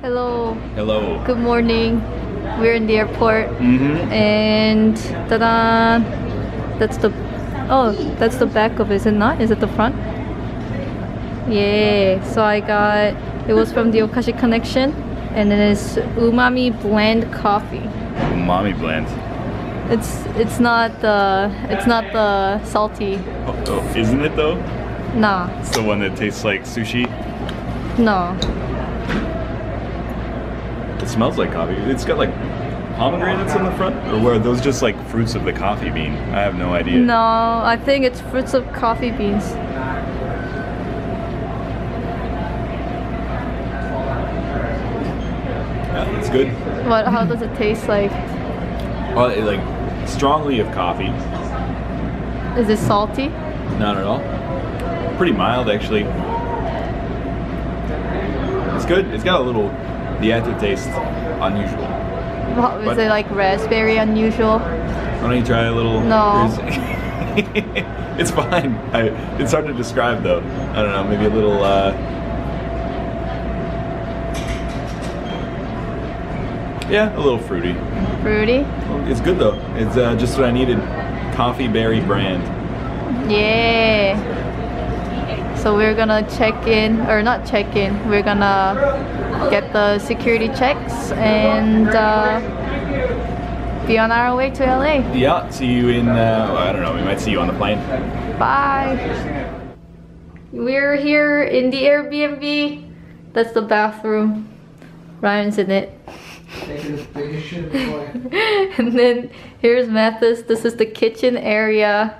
Hello. Hello. Good morning. We're in the airport. And ta-da! That's the back of it, is it not? Is it the front? Yeah. So I got, it was from the Okashi Connection, and then it's umami blend coffee. Umami blend. It's not the salty. Oh, isn't it though? Nah. It's the one that tastes like sushi. No. It smells like coffee. It's got like pomegranates in the front, or were those just like fruits of the coffee bean? I have no idea. No, I think it's fruits of coffee beans. Yeah, it's good. What? How does it taste like? Well, like strongly of coffee. Is it salty? Not at all. Pretty mild actually. It's good. It's got a little, the aftertaste unusual. What, is it like raspberry unusual? Why don't you try a little? No. It's fine. It's hard to describe though. I don't know, maybe a little yeah, a little fruity. Fruity? It's good though. It's just what I needed. Coffee berry brand. Yeah. So we're gonna check in, or not check in, we're gonna get the security checks and be on our way to LA. Yeah, see you in, I don't know, we might see you on the plane. Bye. We're here in the Airbnb. That's the bathroom. Ryan's in it. And then here's Mathis. This is the kitchen area.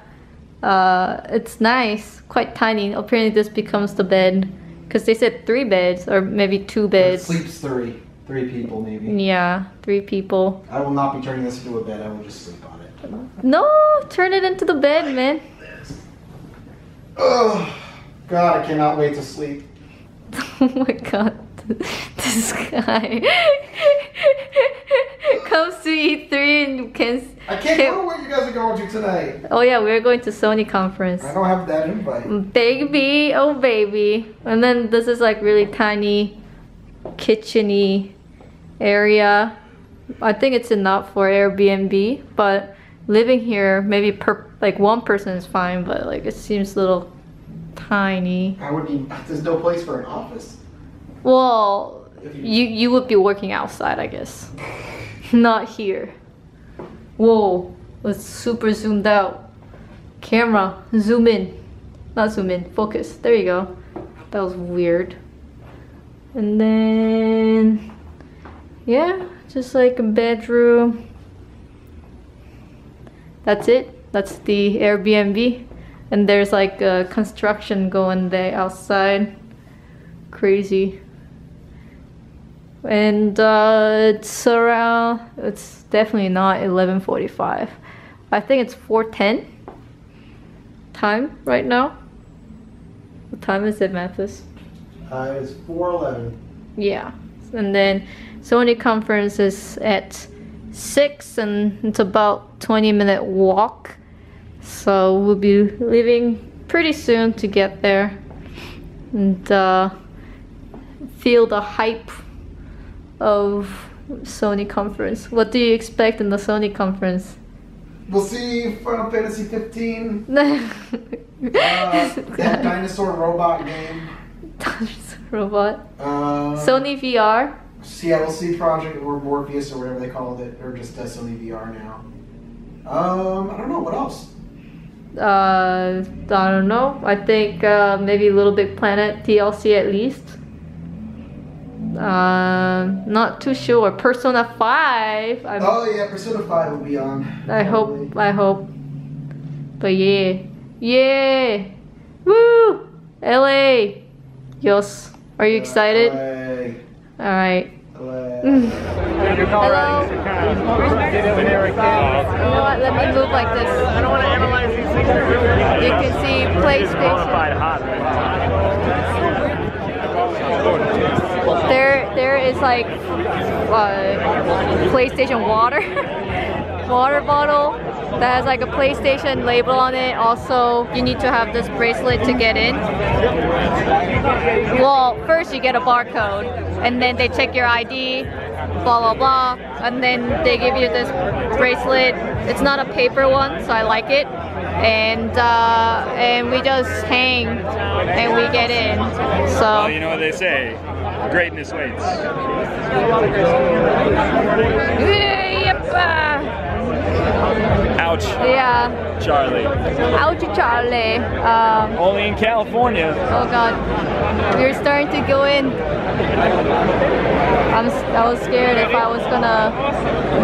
It's nice, quite tiny. Apparently this becomes the bed, because they said 3 beds, or maybe 2 beds. It sleeps three people maybe. Yeah, 3 people. I will not be turning this into a bed. I will just sleep on it. No, turn it into the bed, man. Oh God, I cannot wait to sleep. Oh my God, this guy comes to E3 and you can't. I can't go where you guys are going to tonight. Oh yeah, we're going to Sony conference. I don't have that invite. Baby, oh baby. And then this is like really tiny, kitchen-y area. I think it's enough for Airbnb, but living here, maybe like 1 person is fine, but like it seems a little tiny. I would need, there's no place for an office. Well, you would be working outside, I guess. Not here. Whoa, it's super zoomed out. Camera, zoom in. Not zoom in, focus. There you go. That was weird. And then, yeah, just like a bedroom. That's it. That's the Airbnb. And there's like a construction going there outside. Crazy. And it's around, it's definitely not 11:45. I think it's 4:10 time right now. What time is it, Mathis? It's 4:11. Yeah. And then Sony conference is at 6 and it's about 20-minute walk. So we'll be leaving pretty soon to get there and feel the hype of Sony conference. What do you expect in the Sony conference? We'll see Final Fantasy 15. That dinosaur robot game. Dinosaur robot. Sony Sony VR. Yeah, we'll see Project or Morpheus or whatever they called it, or just Sony VR now. I don't know what else. I don't know. I think maybe Little Big Planet DLC at least. Not too sure. Persona 5. Oh yeah, Persona 5 will be on. I hope. But yeah. Yeah! Woo! LA! Yes. Are you excited? LA. Alright. LA. Hello? You know what? Let me move like this. I don't want to analyze these things. You can see PlayStation. There is like PlayStation water. water bottle that has like a PlayStation label on it. Also, you need to have this bracelet to get in. Well, first you get a barcode, and then they check your ID, blah blah blah, and then they give you this bracelet. It's not a paper one, so I like it. And we just hang and we get in. So Well, you know what they say, greatness waits. Ouch. Yeah. Charlie. Ouch, Charlie. Only in California. Oh God, we're starting to go in. I was scared if I was gonna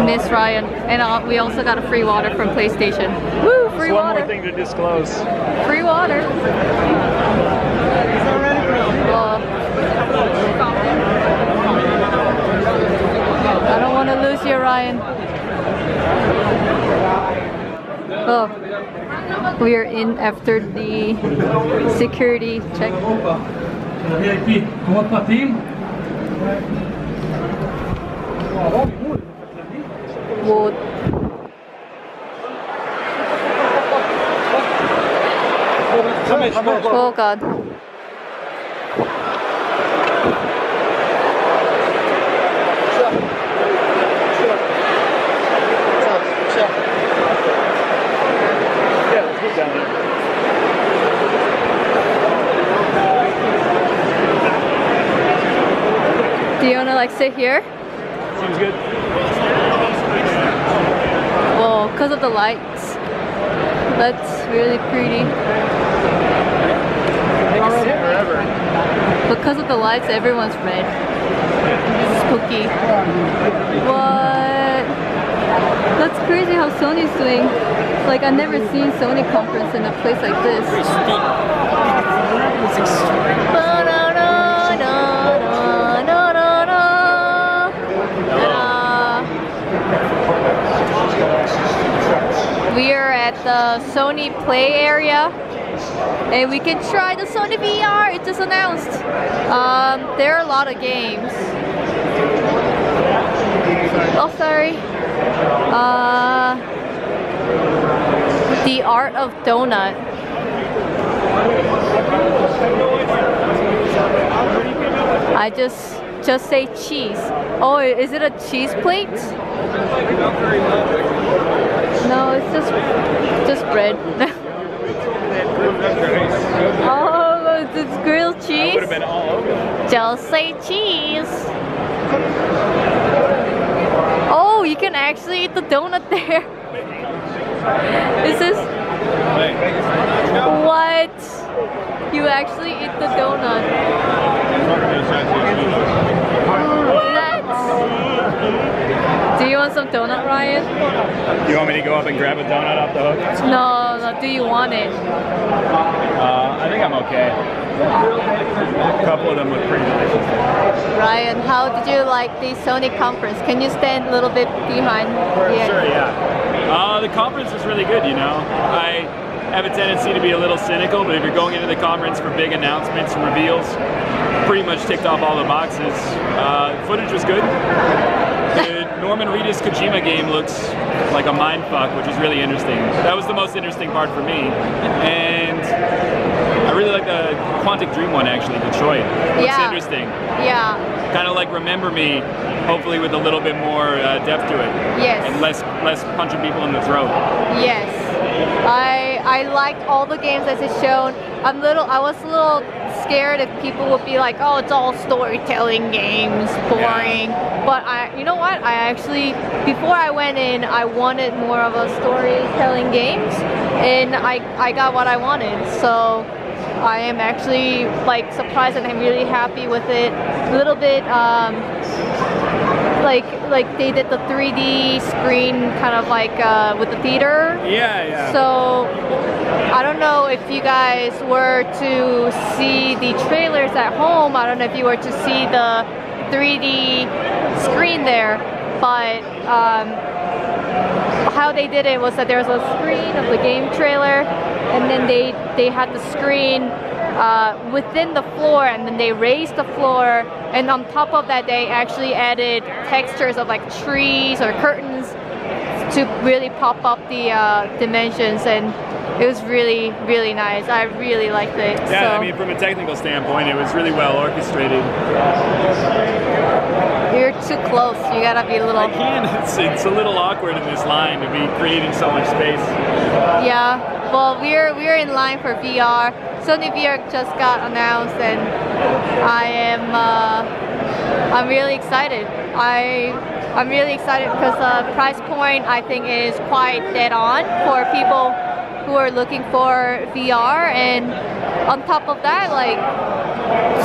miss Ryan. And we also got a free water from PlayStation. Woo, free One water. more thing to disclose. Free water. Well, I don't want to lose you, Ryan. Oh, we are in after the security check. VIP, com outro patinho. Whoa. Oh God. Yeah, let's get down there. Do you wanna like sit here? Seems good. Well, because of the lights. That's really pretty. I can sit wherever. Because of the lights, everyone's red. Spooky. What? That's crazy how Sony's doing. Like, I've never seen Sony conference in a place like this. We are at the Sony Play area. And we can try the Sony VR, it just announced. There are a lot of games. Oh, sorry. The Art of Donut. I just say cheese. Oh, is it a cheese plate? No, it's just bread. Oh, it's grilled cheese? Would have been all over. Just say cheese. Oh, you can actually eat the donut there. Is this? What? You actually eat the donut. Do you want some donut, Ryan? You want me to go up and grab a donut off the hook? No, do you want it? I think I'm okay. A couple of them look pretty delicious. Ryan, how did you like the Sony conference? Can you stand a little bit behind here? Sure, yeah. The conference was really good, you know. I have a tendency to be a little cynical, but if you're going into the conference for big announcements and reveals, pretty much ticked off all the boxes. Footage was good. The Norman Reedus Kojima game looks like a mindfuck, which is really interesting. That was the most interesting part for me. And I really like the Quantic Dream one, actually, Detroit. Looks interesting. Yeah. Kind of like Remember Me, hopefully with a little bit more depth to it. Yes. And less punching people in the throat. Yes. I liked all the games that it's shown. I was a little scared if people would be like, oh, it's all storytelling games, boring. Yeah. But you know what? I actually, before I went in, I wanted more of a storytelling games, and I got what I wanted. So I am actually like surprised, and I'm really happy with it. A little bit like they did the 3D screen kind of like with the theater. Yeah. So I don't know if you guys were to see the trailers at home. I don't know if you were to see the 3D screen there, but how they did it was that there was a screen of the game trailer, and then they had the screen within the floor, and then they raised the floor, and on top of that they actually added textures of like trees or curtains to really pop up the dimensions, and it was really, really nice. I really liked it. Yeah, so. I mean, from a technical standpoint, it was really well orchestrated. You're too close. You gotta be a little. I can. It's a little awkward in this line to be creating so much space. Yeah. Well, we're in line for VR. Sony VR just got announced, and I'm really excited. I'm really excited because the price point I think is quite dead on for people who are looking for VR, and on top of that, like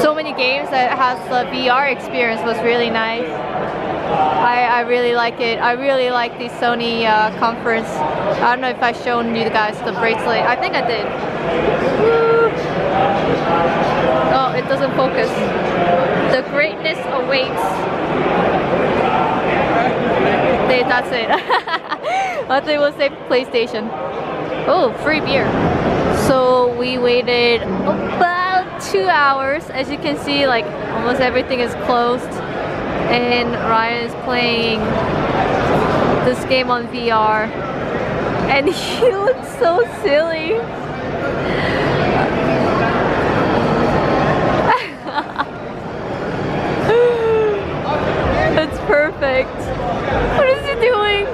so many games that has the VR experience was really nice. I really like it. I really like the Sony conference. I don't know if I've shown you guys the bracelet. I think I did. Woo. Oh, it doesn't focus. The greatness awaits. That's it. I thought it was a PlayStation. Oh, free beer. So we waited about 2 hours. As you can see, like almost everything is closed. And Ryan is playing this game on VR. And he looks so silly. That's perfect. What is he doing?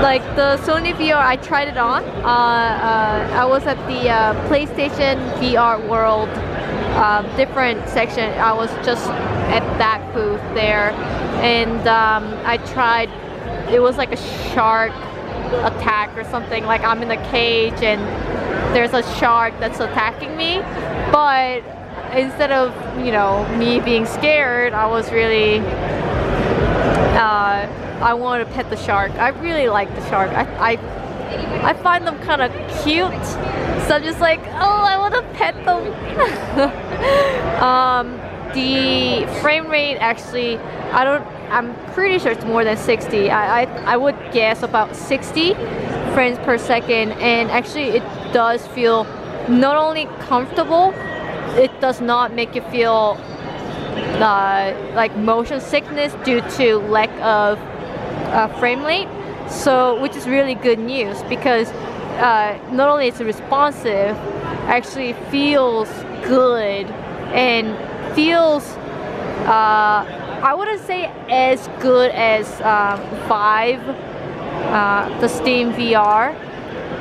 Like the Sony VR, I tried it on. I was at the PlayStation VR World different section. I was just at that booth there, and I tried. It was like a shark attack or something. Like I'm in a cage and there's a shark that's attacking me, but instead of, you know, me being scared, I was really I wanted to pet the shark. I really like the shark. I find them kind of cute, so I'm just like, oh, I want to pet them. The frame rate actually, I'm pretty sure it's more than 60. I would guess about 60 frames per second, and actually it does feel not only comfortable, it does not make you feel like motion sickness due to lack of frame rate. So, which is really good news, because not only it's responsive, actually feels good and feels I wouldn't say as good as Vive, the Steam VR,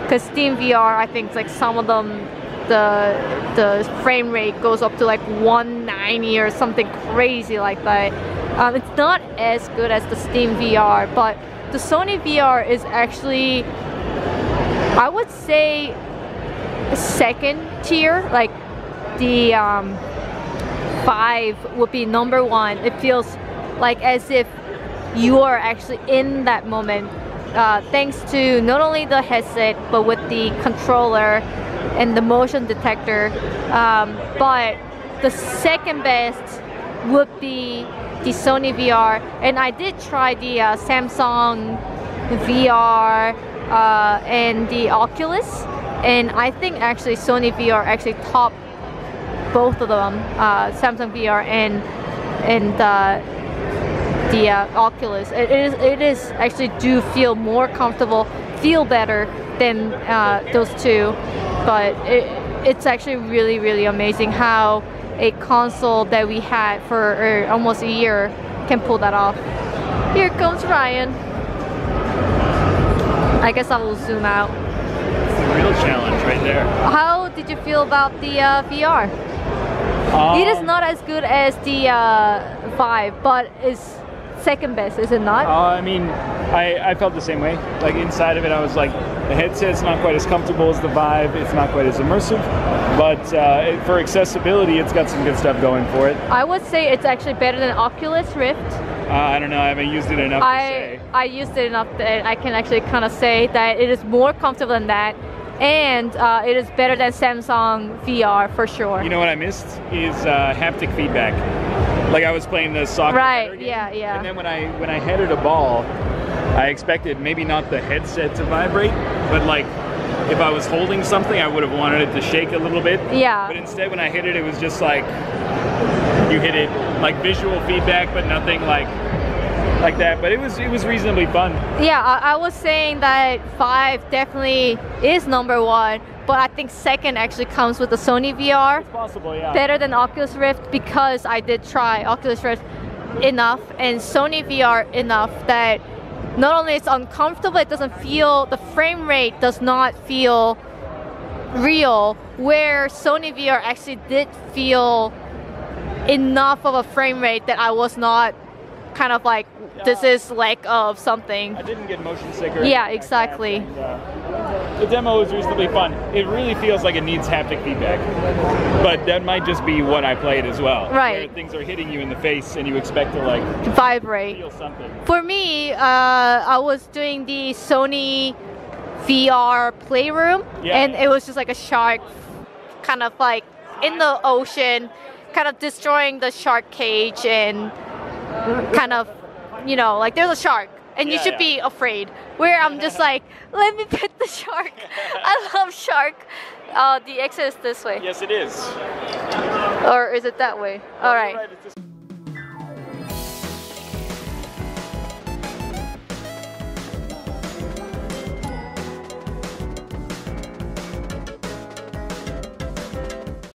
because Steam VR, I think like some of them, the frame rate goes up to like 190 or something crazy like that. It's not as good as the Steam VR, but the Sony VR is actually, I would say, second tier. Like the Vive would be number one. It feels like as if you are actually in that moment, thanks to not only the headset but with the controller and the motion detector. But the second best would be the Sony VR, and I did try the Samsung VR and the Oculus, and I think actually Sony VR actually topped both of them, Samsung VR and the Oculus. It is actually do feel more comfortable, feel better than those two, but it's actually really, really amazing how a console that we had for almost a year can pull that off. Here comes Ryan. I guess I will zoom out. It's the real challenge right there. How did you feel about the VR? It is not as good as the Vive, but it's second best, is it not? I mean, I felt the same way. Like inside of it, I was like, the headset's not quite as comfortable as the Vive. It's not quite as immersive, but for accessibility, it's got some good stuff going for it. I would say it's actually better than Oculus Rift. I don't know. I haven't used it enough to say. I used it enough that I can actually kind of say that it is more comfortable than that, and it is better than Samsung VR for sure. You know what I missed is haptic feedback. Like I was playing the soccer. Right. Game, yeah. And then when I headed a ball, I expected maybe not the headset to vibrate, but like if I was holding something, I would have wanted it to shake a little bit. Yeah. But instead, when I hit it, it was just like you hit it, like visual feedback, but nothing like that. But it was reasonably fun. Yeah, I was saying that 5 definitely is #1, but I think second actually comes with the Sony VR. It's possible, yeah. Better than Oculus Rift, because I did try Oculus Rift enough and Sony VR enough that not only it's uncomfortable, it doesn't feel, the frame rate does not feel real, where Sony VR actually did feel enough of a frame rate that I was not kind of like, this is lack of something. I didn't get motion sick or yeah, exactly. The demo was reasonably fun. It really feels like it needs haptic feedback, but that might just be what I played as well. Right. Where things are hitting you in the face and you expect to like vibrate. feel something. For me, I was doing the Sony VR Playroom, and it was just like a shark kind of like in the ocean, kind of destroying the shark cage and kind of, you know, like there's a shark and you should be afraid. Where I'm just like, let me pet the shark. I love shark. The exit is this way. Yes, it is. Or is it that way? All right.